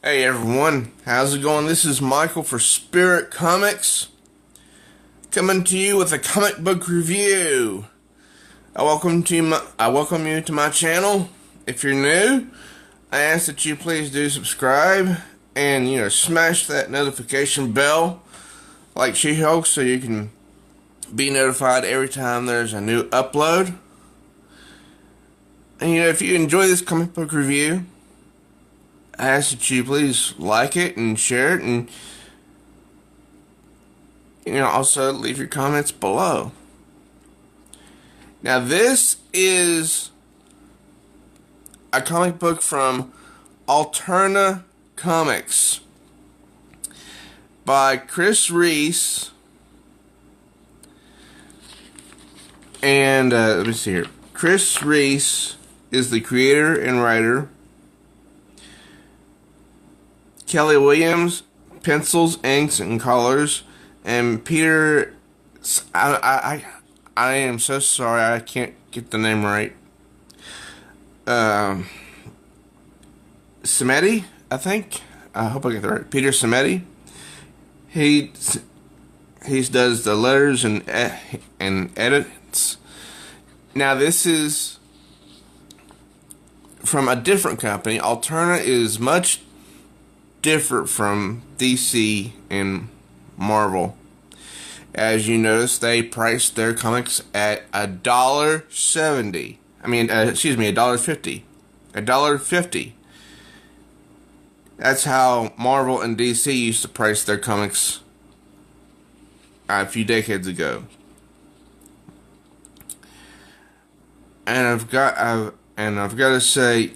Hey everyone, how's it going? This is Michael for Spirit Comics, coming to you with a comic book review. I welcome you to my channel. If you're new, I ask that you please do subscribe and smash that notification bell like She-Hulk so you can be notified every time there's a new upload. And if you enjoy this comic book review, I ask that you please like it and share it, and also leave your comments below. Now this is a comic book from Alterna Comics by Reese, and let me see here. Reese is the creator and writer. Kelly Williams, pencils, inks, and colors, and Peter. I am so sorry, I can't get the name right. Simeti, I think. I hope I get that right. Peter Simeti. He does the letters and edits. Now this is from a different company. Alterna is much different from DC and Marvel. As you notice, they priced their comics at $1.70. $1.50. $1.50. That's how Marvel and DC used to price their comics a few decades ago. And I've got to say,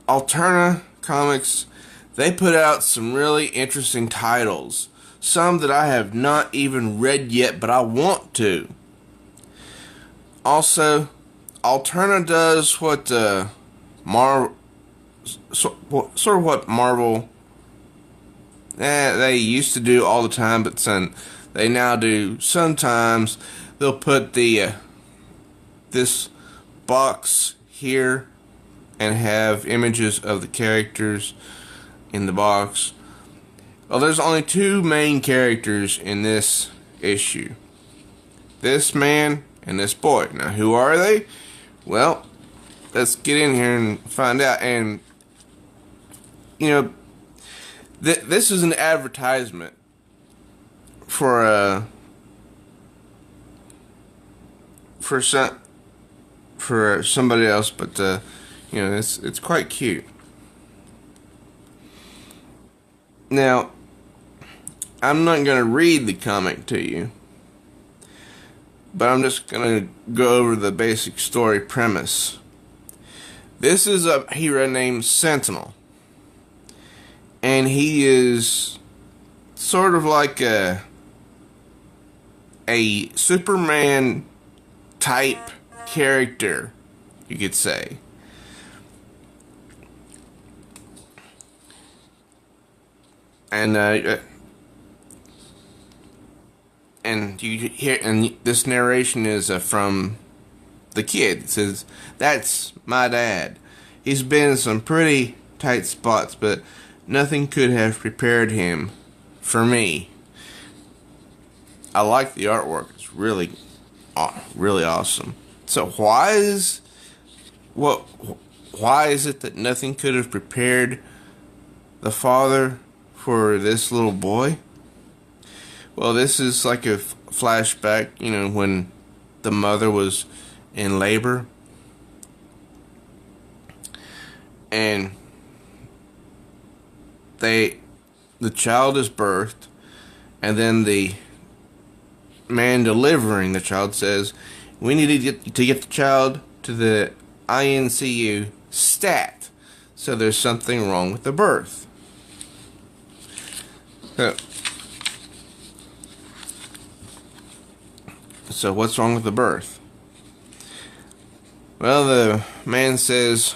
Alterna Comics, they put out some really interesting titles. Some that I have not even read yet, but I want to. Also, Alterna does what Marvel they used to do all the time, but they now do. Sometimes they'll put this box here and have images of the characters in the box. Well, there's only two main characters in this issue. This man and this boy. Now, who are they? Well, let's get in here and find out. And, this is an advertisement for somebody else, but it's quite cute. Now, I'm not going to read the comic to you, but I'm just going to go over the basic story premise. This is a hero named Sentinel, and he is sort of like a Superman type character, you could say. And you hear, and this narration is from the kid. It says, "That's my dad. He's been in some pretty tight spots, but nothing could have prepared him for me." I like the artwork. It's really awesome. So why is it that nothing could have prepared the father for this little boy? Well, this is like a flashback, when the mother was in labor, and the child is birthed, and then the man delivering the child says, "We need to get the child to the INCU stat, so there's something wrong with the birth." So what's wrong with the birth? Well, the man says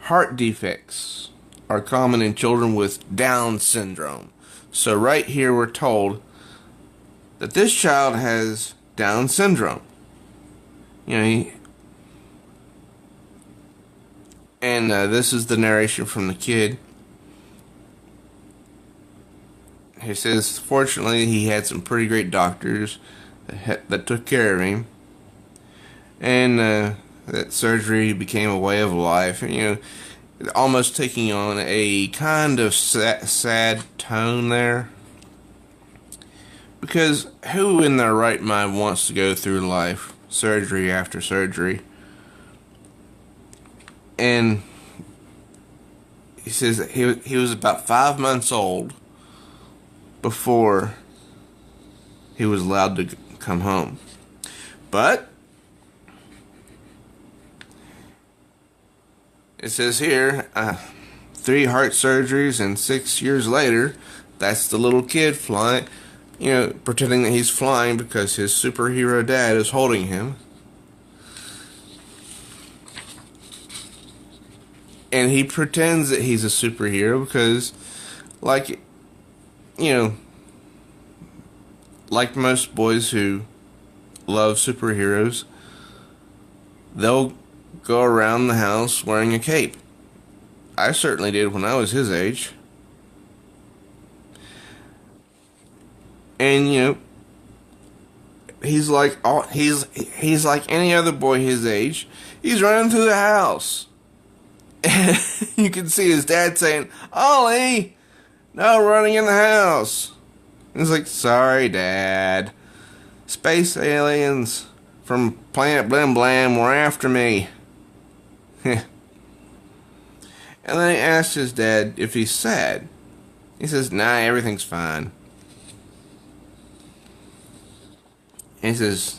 heart defects are common in children with Down syndrome. So right here we're told that this child has Down syndrome. And this is the narration from the kid. He says, fortunately, he had some pretty great doctors that took care of him. And that surgery became a way of life. And, almost taking on a kind of sad tone there. Because who in their right mind wants to go through life, surgery after surgery? And he says that he was about 5 months old before he was allowed to come home. But it says here, 3 heart surgeries and 6 years later, that's the little kid flying, pretending that he's flying because his superhero dad is holding him. And he pretends that he's a superhero because, like most boys who love superheroes, they'll go around the house wearing a cape. I certainly did when I was his age. And he's like any other boy his age. He's running through the house. And you can see his dad saying, "Ollie, no running in the house." And he's like, "Sorry, Dad. Space aliens from Planet Blim Blam were after me." And then he asks his dad if he's sad. He says, "Nah, everything's fine." And he says,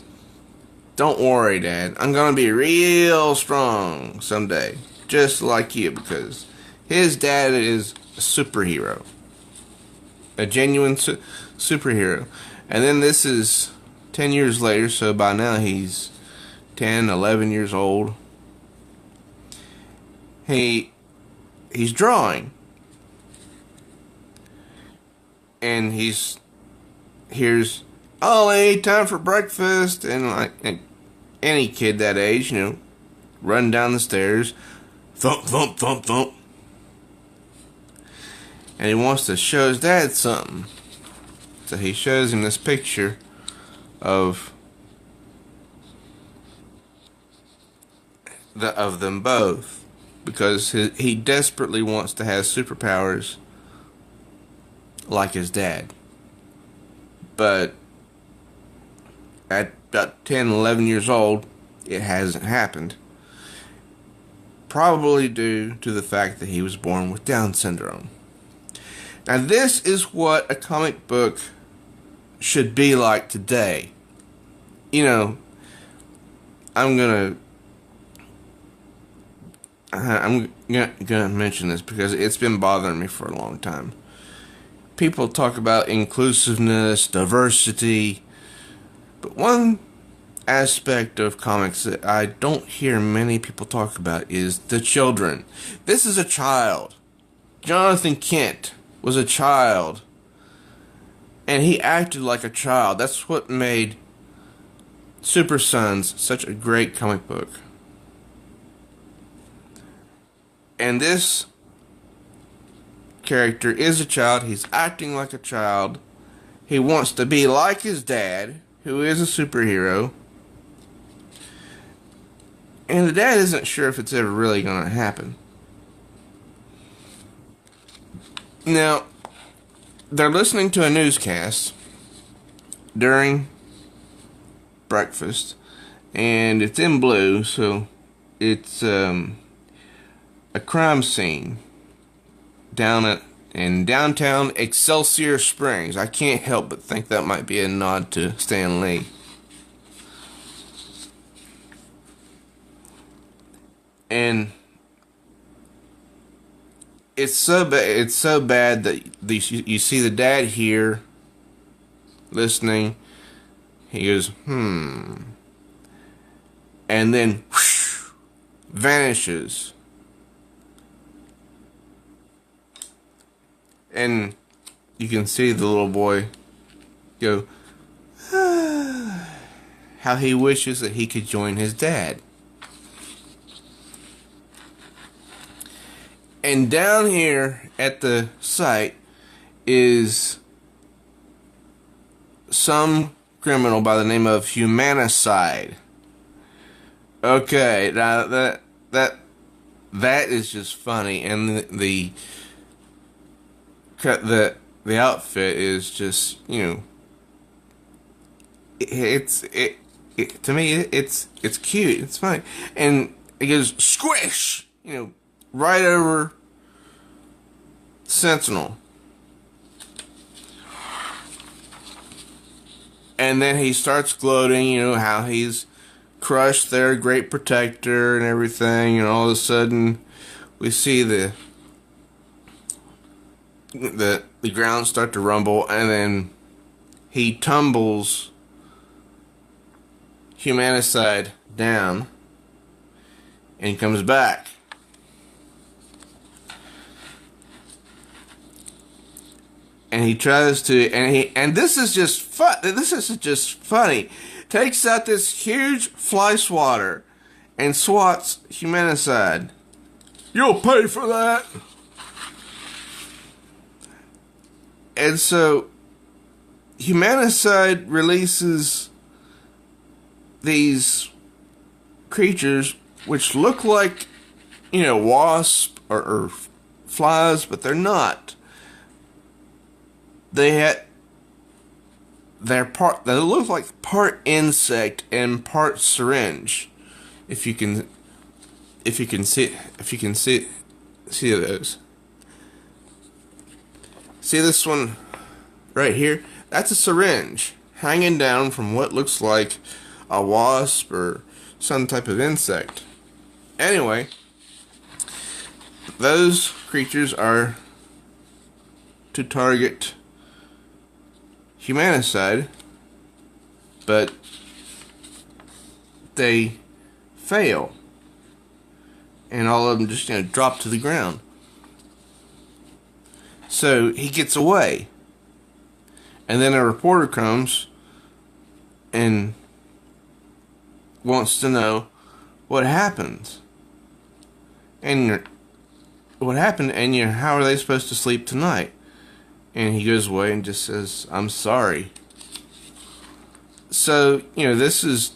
"Don't worry, Dad. I'm gonna be real strong someday. Just like you," because his dad is a superhero. A genuine superhero. And then this is 10 years later, so by now he's 10, 11 years old. He's drawing. And here's, "Ollie, time for breakfast." And any kid that age, run down the stairs. Thump, thump, thump, thump. And he wants to show his dad something. So he shows him this picture of them both. Because he desperately wants to have superpowers like his dad. But at about 10, 11 years old, it hasn't happened. Probably due to the fact that he was born with Down syndrome. Now this is what a comic book should be like today. I'm gonna mention this because it's been bothering me for a long time. People talk about inclusiveness, diversity, but one aspect of comics that I don't hear many people talk about is the children. This is a child. Jonathan Kent was a child. And he acted like a child. That's what made Super Sons such a great comic book. And this character is a child. He's acting like a child. He wants to be like his dad, who is a superhero. And the dad isn't sure if it's ever really going to happen. Now, they're listening to a newscast during breakfast, and it's in blue, so it's a crime scene in downtown Excelsior Springs. I can't help but think that might be a nod to Stan Lee. And it's so bad that you see the dad here listening. He goes, and then whoosh, vanishes. And you can see the little boy go, how he wishes that he could join his dad. And down here at the site is some criminal by the name of Humanicide. Okay, now that is just funny, and the outfit is just, you know, to me it's cute, it's funny, and it goes squish, you know, right over Sentinel. And then he starts gloating, you know, how he's crushed their great protector and everything, and all of a sudden we see the ground start to rumble, and then he tumbles Humanicide down and comes back. And he tries to, and this is just fun. This is just funny. Takes out this huge fly swatter and swats Humanicide. You'll pay for that. And so Humanicide releases these creatures which look like, you know, wasps or flies, but they're not. They look like part insect and part syringe. If you can see those. See this one right here? That's a syringe hanging down from what looks like a wasp or some type of insect. Anyway, those creatures are to target Humanicide, but they fail, and all of them just, you know, drop to the ground. So he gets away, and then a reporter comes and wants to know what happened, and how are they supposed to sleep tonight? And he goes away and just says, "I'm sorry." So, you know, this is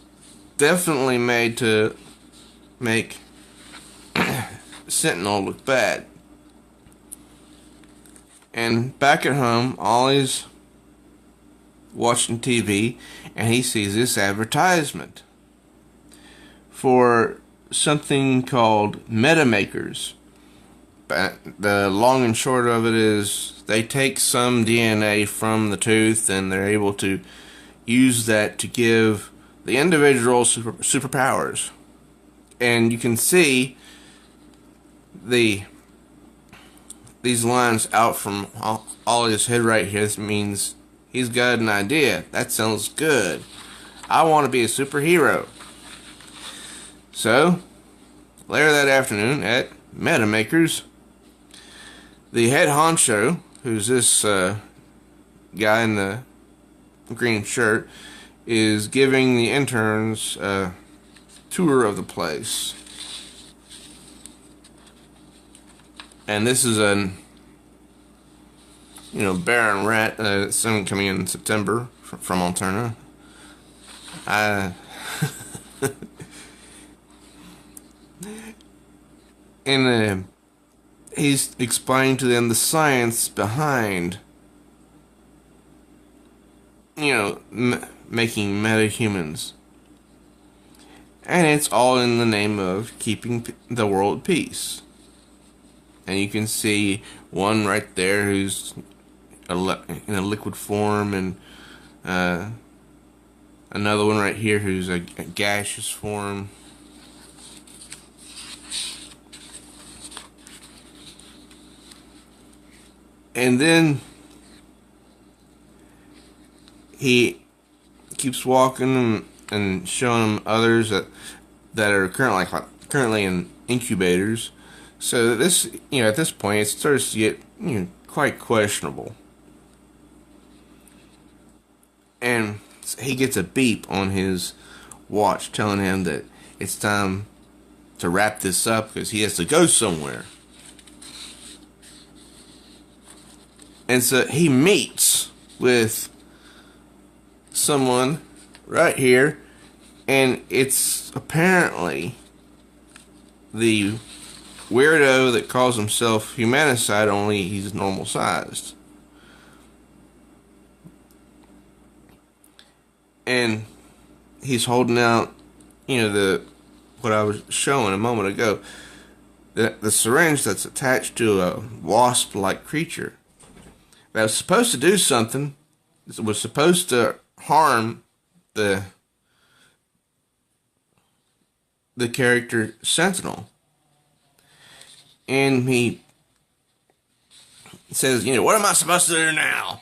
definitely made to make Sentinel look bad. And back at home, Ollie's watching TV, and he sees this advertisement for something called Metaphase. But the long and short of it is they take some DNA from the tooth, and they're able to use that to give the individual superpowers. And you can see these lines out from Ollie's head right here. This means he's got an idea. That sounds good. I want to be a superhero. So, later that afternoon at Metamakers, the head honcho, who's this guy in the green shirt, is giving the interns a tour of the place. And this is an, you know, Baron Rat, soon coming in September from Alterna. And he's explaining to them the science behind, you know, making meta-humans. And it's all in the name of keeping the world at peace. And you can see one right there who's in a liquid form, and another one right here who's a gaseous form. And then he keeps walking and showing them others that are currently in incubators. So this, you know, at this point, it starts to get, you know, quite questionable. And he gets a beep on his watch telling him that it's time to wrap this up because he has to go somewhere. And so he meets with someone right here, and it's apparently the weirdo that calls himself Humanicide, only he's normal sized. And he's holding out, what I was showing a moment ago, the syringe that's attached to a wasp-like creature that was supposed to do something. It was supposed to harm the character Sentinel. And he says, what am I supposed to do now?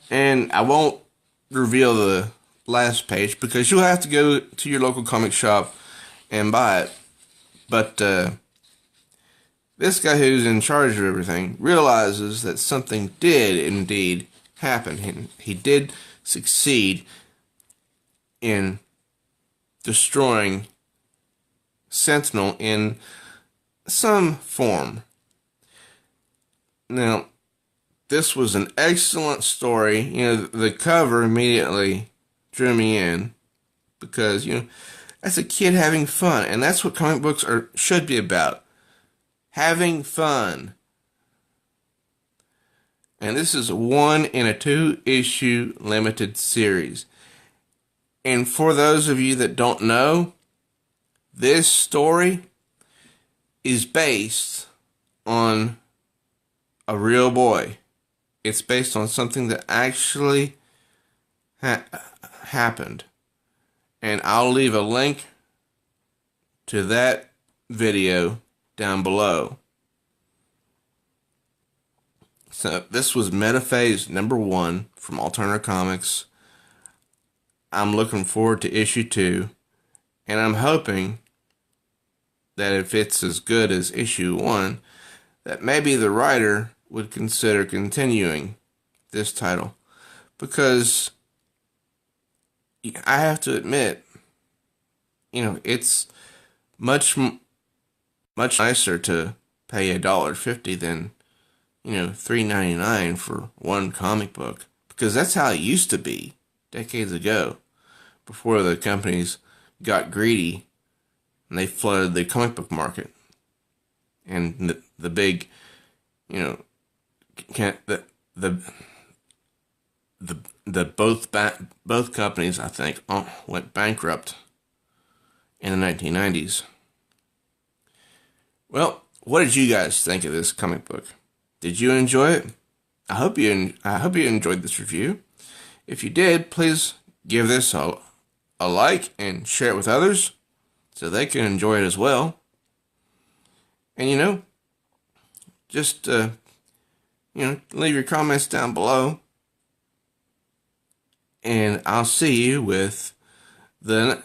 And I won't reveal the last page because you'll have to go to your local comic shop and buy it. But this guy who's in charge of everything realizes that something did indeed happen. He did succeed in destroying Sentinel in some form. Now, this was an excellent story. The cover immediately drew me in because, that's a kid having fun, and that's what comic books should be about. Having fun. And this is 1 in a 2-issue limited series. And for those of you that don't know, this story is based on a real boy. It's based on something that actually happened. And I'll leave a link to that video down below. So this was Metaphase #1 from Alterna Comics. I'm looking forward to issue 2. And I'm hoping that if it's as good as issue 1, that maybe the writer would consider continuing this title. Because I have to admit, it's much nicer to pay $1.50 than, $3.99 for one comic book. Because that's how it used to be decades ago, before the companies got greedy and they flooded the comic book market. And the big, both companies, I think, went bankrupt in the 1990s. Well, what did you guys think of this comic book? Did you enjoy it? I hope you enjoyed this review. If you did, please give this a like and share it with others so they can enjoy it as well. And just leave your comments down below. And I'll see you with the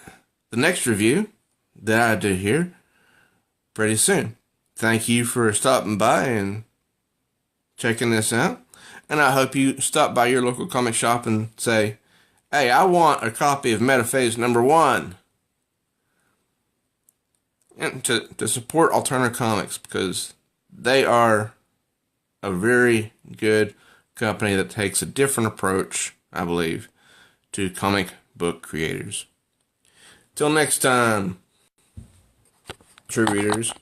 next review that I do here pretty soon. Thank you for stopping by and checking this out. And I hope you stop by your local comic shop and say, hey, I want a copy of Metaphase #1. And to support Alterna Comics, because they are a very good company that takes a different approach, I believe, to comic book creators. Till next time, true readers.